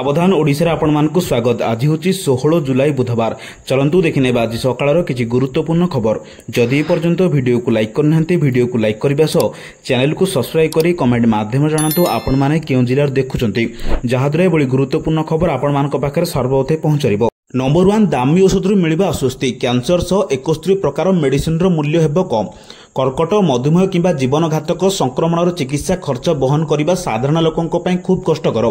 सावधान ओडिशा आपण मानकु स्वागत। आज होची 16 जुलाई बुधवार। चलंतु देखिने आज सकाळर किछि गुरुत्वपूर्ण खबर। जदि पर्यंत वीडियो को लाइक करनांती वीडियो को लाइक करबा सो चैनल को सब्सक्राइब करी कमेंट माध्यम जणातु आपण माने केउ जिल्ला देखुचंती जहाद्रे बड़ी गुरुत्वपूर्ण खबर आपण मानक पाखरे सर्वोथे पहुंचरिबो। नंबर 1 दामी औषध मिलिबा आश्वस्ति। कैंसर सह 71 प्रकार मेडिसिन रो मूल्य हेबो कम। कर्कट मधुमेह किंबा जीवनघातक संक्रमण चिकित्सा खर्च बहन करने साधारण लोकों खूब कष्टकर,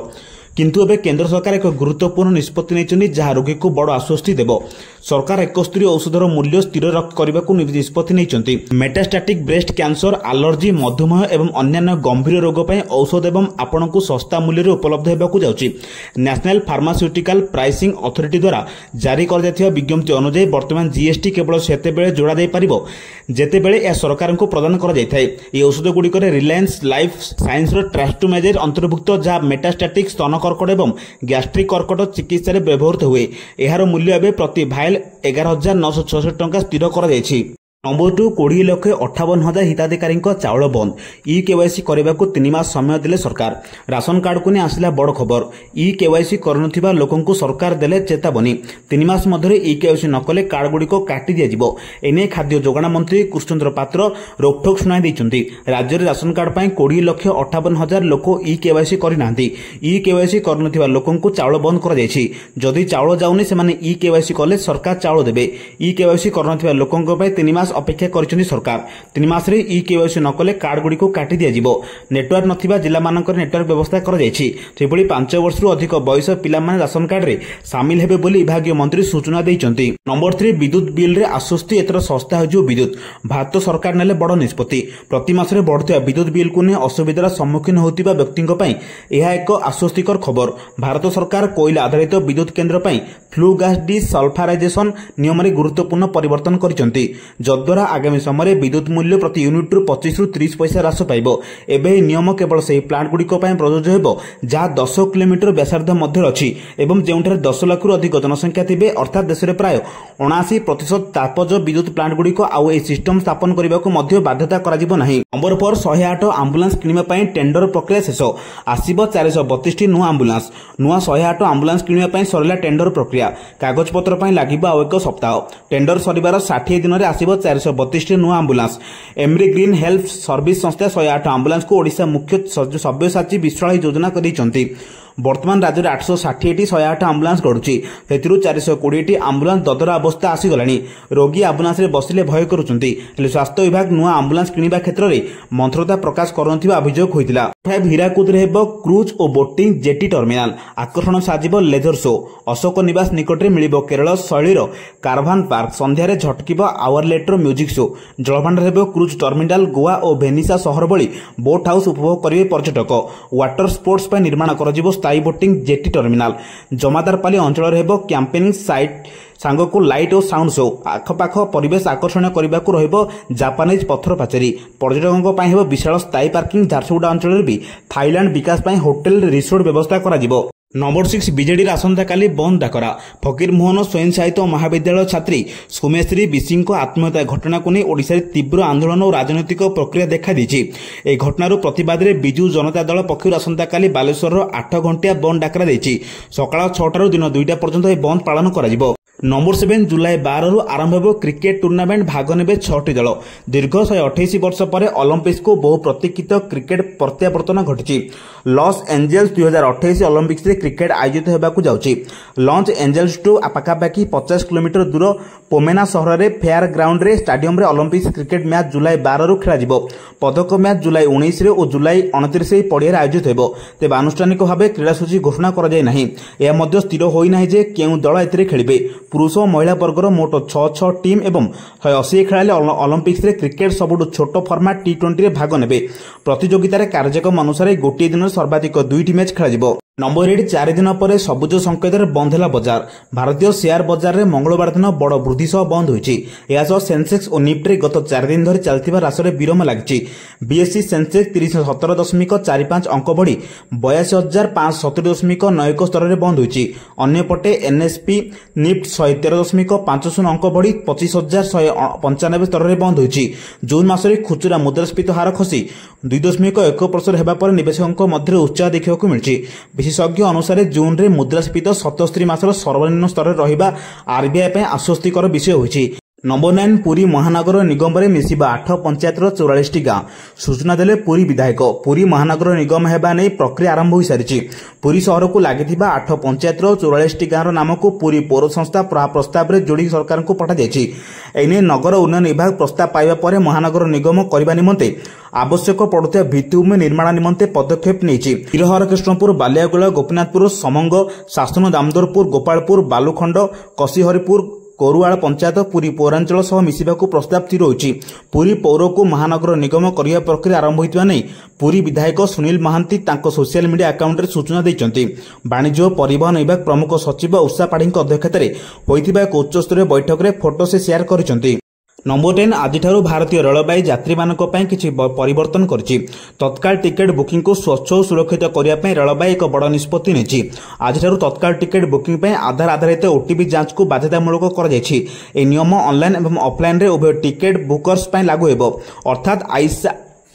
किंतु एबे केंद्र सरकार एक गुरुत्वपूर्ण निष्पत्ति नहीं जहाँ रोगी को बड़ आश्वस्ति देव। सरकार 71 औषधर मूल्य स्थिर करने को निष्पत्ति नहीं। मेटास्टैटिक ब्रेस्ट कैंसर, एलर्जी, मधुमेह एवं अन्य गंभीर रोग पर औषध एवं आपण को सस्ता मूल्य उपलब्ध होगा जाउछि। नेशनल फार्मास्यूटिकल प्राइसिंग अथॉरिटी द्वारा जारी कर विज्ञप्ति अनुसार वर्तमान जीएसटी केवल सेतेबेले जोड़ा जाय परिबो जेतेबेले यह सरकार को प्रदान करा जाय थाए। ये औषध गुड़िक रिलायंस लाइफ साइंस ट्रास्टोमेजेर अंतर्भुक्त जहाँ मेटास्टैटिक स्तन कर्कट एवं गैस्ट्रिक कर्कट चिकित्सा व्यवहृत हुए। यार मूल्य एवं प्रति भाइल 11,966 टंका स्थिर करा जायछि। नंबर 2 20,58,000 हिताधिकारी चाउल बंद। ई केवाईसी करने को 3 मास समय देले सरकार। राशन कार्ड को नहीं आसला बड़ खबर। ई केवाईसी करनुथिबा लोकन को सरकार देले चेतावनी। 3 मास मध्य ई केवाईसी न कले कार्ड गुडी को काटी दिया जिवो। एने खाद्य जोगाण मंत्री कृष्णचंद्र पात्र रोकठोक सुनाई दैछंती। राज्य रे राशन कार्ड पई 20,58,000 लोक ई केवाईसी करि नांती। ई केवाईसी करनुथिबा लोकन को चाउल बंद करा जायछि। जदि चाउल जाउनी से माने ई केवाईसी कले सरकार चाउल देबे। ई केवाईसी करनुथिबा लोकन पई 3 मास अपेक्षा करिसेंती सरकार। 3 मास रे ई केवाईसी न कले कार्ड गुडी को काटी दिया जिवो। नेटवर्क नथिबा जिला मानकर नेटवर्क व्यवस्था कर जायछि। सेबोली 5 वर्ष रु अधिक बयस पिला माने राशन कार्ड रे शामिल हेबे बोली विभागीय मंत्री सूचना दैछंती। नंबर 3 विद्युत बिल रे आश्वस्ति। एतर सस्ता हो जो विद्युत। भारत सरकार नेले बड़ निष्पत्ति। प्रति मास रे बढ़ुवा विद्युत बिल को ने असुविधार सम्मुखीन होतिबा व्यक्तिଙ୍କ पई एहा एक आश्वस्तिकर खबर। भारत सरकार कोयला आधारित विद्युत केंद्र पई फ्लू गैस डिसल्फाराइजेशन नियम रे गुरुत्वपूर्ण परिवर्तन करिसंती, जद्वारा आगामी समय विद्युत मूल्य प्रति यूनिट रु 25 रु 30 पैसा ह्रास पाइबो। एबे नियम केवल सही प्लांट गुडी को पई प्रयोज्य हेबो जहाँ 10 किलोमीटर व्यासार्ध मध्य अछि एवं जेउठारे 10 लाख रु अधिक जनसंख्या थिबे, अर्थात देश रे प्राय 79% तापज विद्युत प्लांट गुडी को आउ ए सिस्टम स्थापन करबा को मध्य बाध्यता करा जिवो नाही। नंबर 4 108 एम्बुलेंस किनिबा पई टेंडर प्रक्रिया शेष। आसीबो 432 टी नुआ एम्बुलेंस। नुआ 108 एम्बुलेंस किनिबा पई सरला टेंडर प्रक्रिया। कागज पत्र पई लागिबो आउ एक सप्ताह। टेंडर सरिबार 60 दिन रे आसीबो 432 टी नुआ ambulance. Emery green health service संस्था 108 एम्बुलेंस को ओडिशा मुख्य सब्यसाची विश्राळ योजना करिसंती। वर्तमान राज्य में 860 टी 108 एम्बुलेंस गड़ुची। सेथिरु 420 टी एम्बुलेंस ददरा अवस्था आसीगलानी। रोगी एम्बुलेंस रे बसिले भय करुचंती। हेले स्वास्थ्य विभाग नुआ एम्बुलेंस किनिबा क्षेत्र में मंत्रता प्रकाश करनथिबा अभियोग होइतिला। हीराकुद रे हेबो क्रूज और बोटिंग जेटी टर्मिनाल। आकर्षण साजिबो लेजर शो। अशोक निवास निकट में मिलिबो केरल शैलीर कारभान पार्क। संध्या रे झटकिबो आवरलेटर म्यूजिक शो। जलभांडार हेबो क्रूज टर्मिनाल। गोवा और भेनिसा शहर भली बोट हाउस उपभोग करिवे पर्यटक। वाटर स्पोर्ट्स पर निर्माण करजिबो स्थायी बोटिंग जेटी टर्मिनाल। जमादारपाली अंचल हेबो कैंपेनिंग साइट सांग को लाइट और साउंड शो। आखपाख परिवेश आकर्षण करने को रहिबो जापानीज पत्थर पाचेरी। पर्यटकों पई हेबो विशाल स्थायी पार्किंग। झारसुगुड़ा अंचल रे भी थाईलैंड विकास पई होटल रिसोर्ट व्यवस्था करा जिवो। नंबर 6 बीजेडी आसंता काली बंद डाकरा। फकीर मोहन स्वयं सहायित महाविद्यालय छात्री सोमेश्री बिसी आत्महत्या घटना को नहीं ओडिशा तीव्र आंदोलन और राजनैतिक प्रक्रिया देखा देछि। ए घटनार प्रतिवाद में बिजू जनता दल पक्षर आसंता काली बालेश्वर 8 घंटिया बंद डाकरा देछि। सकाळ 6 दिन 2टा पर्यंत ए बंद पालन करा जिवो। नंबर 7 जुलाई 12 रु आरंभ हो क्रिकेट टूर्नामेंट। भाग नेबे 6टी दल। दीर्घ 128 वर्ष पर ओलंपिक्स को बहु प्रतीक्षित क्रिकेट प्रत्यावर्तन घटी। लॉस एंजेल्स 2028 ओलंपिक्स रे क्रिकेट आयोजित होबाकू जाउछि। लॉस एंजेल्स टू पाखापाखि 50 किलोमीटर दूर पोमेना सहर रे फेयर ग्राउंड रे स्टेडियम रे ओलंपिक्स क्रिकेट मैच जुलाई 12 रु खेला जिवो। पदक मैच जुलाई 19 रे और जुलाई 29 रे पड़िया आयोजित हेबो। तेबे आनुष्ठानिक भाव क्रीड़ा सूची घोषणा करा जाय नाही। एहा मध्य स्थिर होई नाही जे केउ दल एथिरे खेलिबे। पुरुष और महिला वर्गर मोट 6 टीम एवं 180 खेलाड़ी ओलंपिक्स रे क्रिकेट सबुठु छोट फॉर्मेट T20 रे भाग नेबे। प्रतियोगिता रे कार्यक्रम अनुसार गोटे दिन सर्वाधिक 2टी मैच खेला जिवो। नंबर 8 4 दिन पर सबुज संकेत बंद है बजार। भारतीय शेयर बजार में मंगलवार दिन बड़ वृद्धि सह बंद होइछि। एहासह सेंसेक्स और निफ्टी गत 4 दिन धरी चलतिबा राशि विराम लागिछि। बीएसई सेंसेक्स 317.45 अंक बढ़ी 82,570.91 स्तर में बंद होइछि। अन्यपटे एनएसपी निफ्ट 113.50 अंक बढ़ी 25,195 स्तर में बंद होईछि। जून मासरे खुचुरा मुद्रास्फीति हार खसी 2.1% हेबा पर निवेशकों मध्य उत्साह देखा मिली। विशेषज्ञ अनुसार जून रे मुद्रास्फीति 77 मासर सर्वनिम्न स्तर में रहिबा आरबीआई पे आश्वस्तिकर विषय होईछि। नंबर 9 पुरी महानगर निगम रे मिसिबा 8 पंचायत 44 गाँ सूचना देले पुरी विधायक। पुरी महानगर निगम हेबा नै प्रक्रिया आरंभ हो सारिछि। पुरी शहर को लागिथिबा 8 पंचायत 44 गाँ नाम को पुरी पौर संस्था प्रस्ताव रे जोड़ी सरकार को पठा जायछि। एने नगर उन्नयन विभाग प्रस्ताव पाइबा परे महानगर निगम करबा निमंते आवश्यक पड़ुଥିବା भित्तिभूमि निर्माण निमंते पदक्षेप नेछि। हिरहर कृष्णपुर, बालियागुड़ा, गोपीनाथपुर, समंग, शासन दामोदरपुर, गोपालपुर, बालुखंड, कसीहरिपुर, कोरुआल पंचायत पुरी पौरांचल सह मिसिबाकू प्रस्ताव स्थिर होईछि। पुरी पौर को महानगर निगम करिया प्रक्रिया आरंभ होइतिबा नै पुरी विधायक सुनील महांती तांको सोशल मीडिया अकाउंट रे सूचना दैछन्ति। वाणिज्य और परिवहन विभाग प्रमुख सचिव उषा पाढ़ी अध्यक्षता रे होइतिबा एक उच्चस्तरीय बैठक रे फोटो से शेयर करिसन्ति। नंबर 10 आज भारतीय रेलवे यात्री मानक पई किछि परिवर्तन करछि। तत्काल टिकेट बुकिंग को स्वच्छ और सुरक्षित करिया पई रेलवे एक बड़ निष्पत्ति नेछि। आज तत्काल टिकेट बुकिंग पई आधार आधारित ओटीपी जांच को बाध्यतामूलक कर जायछि। ए नियम ऑनलाइन एवं ऑफलाइन रे उभय टिकेट बुकर्स पई लागू हेबो।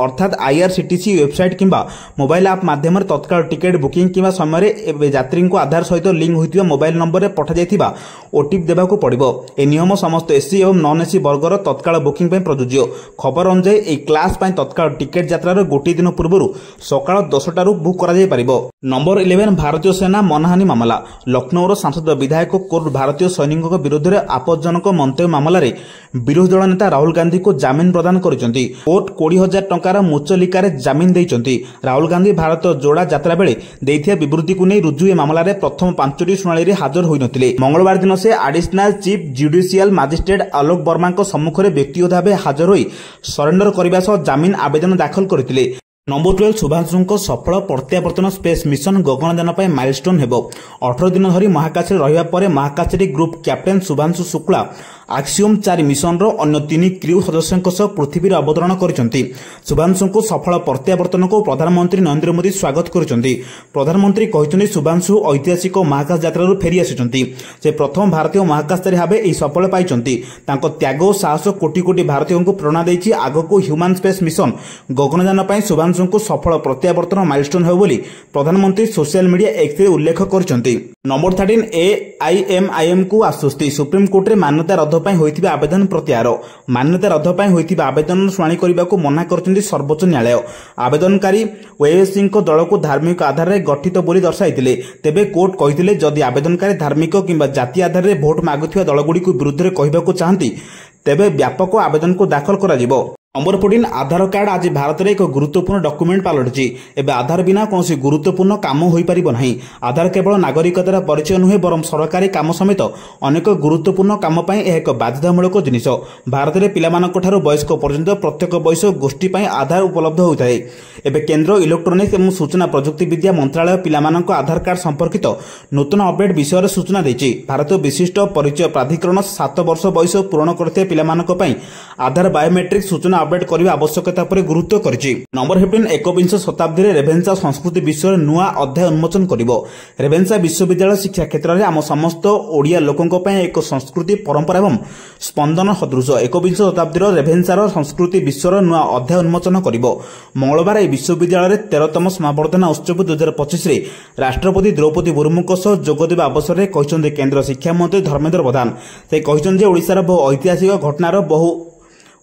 अर्थात आईआरसीटीसी वेबसाइट किंबा मोबाइल ऐप माध्यम तत्काल टिकेट बुकिंग किंबा समय यात्री को आधार सहित लिंक होइतिबा मोबाइल नंबर रे पठा जायथिबा ओटीपी देबाकू पड़िबो। ए नियम समस्त एसी एवं नॉन एसी वर्गर तत्काल बुकिंग पई प्रযোज्य। खबर अनुसार ए क्लास पई तत्काल टिकेट यात्रार गोटे दिन पूर्व सकाळ 10 टारू बुक करा जाय परिबो। नंबर 11 भारतीय सेना मनहानि मामला। लखनऊर सांसद विधायक कोर्ट भारतीय सैनिकों विरोध में आपत्तिजनक मंतव्य मामला रे विरोधी दल नेता राहुल गांधी को जामिन प्रदान करिसंती। कोर्ट 20,000 टंकार मुचलिका रे जामिन दैछंती। राहुल गांधी भारत जोड़ा यात्रा बेले दैथिया विवृत्ति को नहीं रुजु ए मामला रे प्रथम 5टी शुणाणी रे हाजर होई नथिले। मंगलवार दिन से एडिशनल चीफ जुडिशियल मजिस्ट्रेट आलोक वर्मा सम्मुख में व्यक्तिगत भाव हाजर होई सरेंडर करने सह जामिन आवेदन दाखल करथिले। नंबर 12 शुभांशुଙ୍କ सफल प्रत्यावर्तन स्पेस मिशन गगनयान पर माइलस्टोन हेबो। 18 दिन धरी महाकाश रहिबा परे महाकाशरी group captain Shubhanshu Shukla Axiom 4 mission रो अन्य 3 क्रू सदस्यों सह पृथ्वी अवतरण करिसंती। शुभांशुଙ୍କୁ सफल प्रत्यावर्तन को प्रधानमंत्री नरेंद्र मोदी स्वागत करिसंती। प्रधानमंत्री कहिसंती शुभांशु ऐतिहासिक महाकाश यात्रा फेरी आसिसंती। से प्रथम भारतीय महाकाशचारी भाबे एही सफल पाइसंती। तांको त्याग और साहस कोटी कोटी भारतीयों को प्रेरणा देछि। आगको ह्यूमन स्पेस मिशन गगनयान पर शुभांशुଙ୍କୁ सफल प्रत्यावर्तन माइलस्टोन हेबो बोली प्रधानमंत्री सोशल मीडिया एक्स रे उल्लेख करिसंती। नंबर 13 एआईएमआईएम को आश्वस्ति। सुप्रीम कोर्ट रे मान्यता रद्द पई होइतिबा आवेदन प्रत्याहार। मान्यता रद्द पई होइतिबा आवेदन शुणाणी करबा को मना करचंती सर्वोच्च न्यायालय। आवेदनकारी ओएससी को दल को धार्मिक आधार रे गठित बोली दर्शाइतिले। तेबे कोर्ट कहितिले जदि आवेदनकारी धार्मिक किंबा जाति आधार रे भोट मागुथिबा दलगुडी को विरुद्ध रे कहबा को चाहंती तेबे व्यापक आवेदन को दाखल करा जिवो। नंबर 14 आधार कार्ड आज भारत में एक गुरुत्वपूर्ण डॉक्यूमेंट पलटि। एवं आधार बिना कौन गुरुत्वपूर्ण काम हो पार नहीं। आधार केवल नागरिकतार परिचय नुहे बरं सरकारी काम समेत अनेक गुरुत्वपूर्ण काम एक बाध्यतामूलक जिनिस। भारत में पिलामानंठारु वयस्क पर्यंत प्रत्येक वयस गोष्ठी आधार उपलब्ध होता है। एवं केन्द्र इलेक्ट्रोनिक्स एवं सूचना प्रजुक्ति विद्या मंत्रालय पिलामानंक आधार कार्ड संपर्कित नूतन अपडेट विषय सूचना देछि। भारत विशिष्ट परिचय प्राधिकरण 7 वर्ष वयस पूर्ण करथिबा पिलामानंक पई आधार बायोमेट्रिक सूचना अपडेट करने आवश्यकता पर गुरुत्व करिछि। नंबर 15 एकविंश शताब्दी रे रेभेन्सा संस्कृति विषय नुआ अध्याय उन्मोचन करिवो। रेभेन्सा विश्वविद्यालय शिक्षा क्षेत्र में आम समस्त ओडिया लोकंक पई एक संस्कृति परंपरा एवं स्पंदन सदृश एकविंश शताब्दी रेभेन्सार संस्कृति विषय नुआ अध्याय उन्मोचन करिवो। मंगलवार ए विश्वविद्यालय 13तम समावर्धना उत्सव 2025 रे राष्ट्रपति द्रौपदी मुर्मू सह जोगदेवा अवसर में कहिसंते केन्द्र शिक्षा मंत्री धर्मेन्द्र प्रधान। से कहिसंते ओडिशार बहु ऐतिहासिक घटनार बहु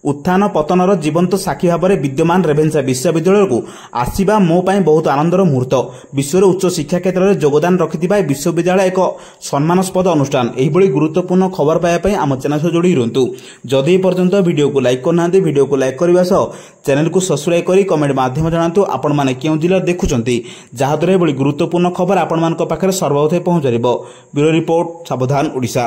उत्थान पतनर जीवंत साक्षी भाव में विद्यमान रेभेन्सा विश्वविद्यालय को आसवा मो पाई बहुत आनंदर मुहूर्त। विश्वर उच्च शिक्षा क्षेत्र में योगदान रखिथिबा विश्वविद्यालय एक सम्मानास्पद अनुष्ठान। एहिभଳି गुरुत्वपूर्ण खबर पाइबा आम चैनल सह जोड़ी रुहतु। जदि पर्यंत वीडियो को लाइक करना वीडियो को लाइक करने सह चैनल को सब्सक्राइब करी कमेंट माध्यम जनातु आपण माने केउ जिल्ला देखुचंती जहाद्वारा एभଳି गुरुत्वपूर्ण खबर आपण मानक पाखरे सर्वप्रथम पहुंच जारिबो। ब्यूरो रिपोर्ट सावधान ओडिशा।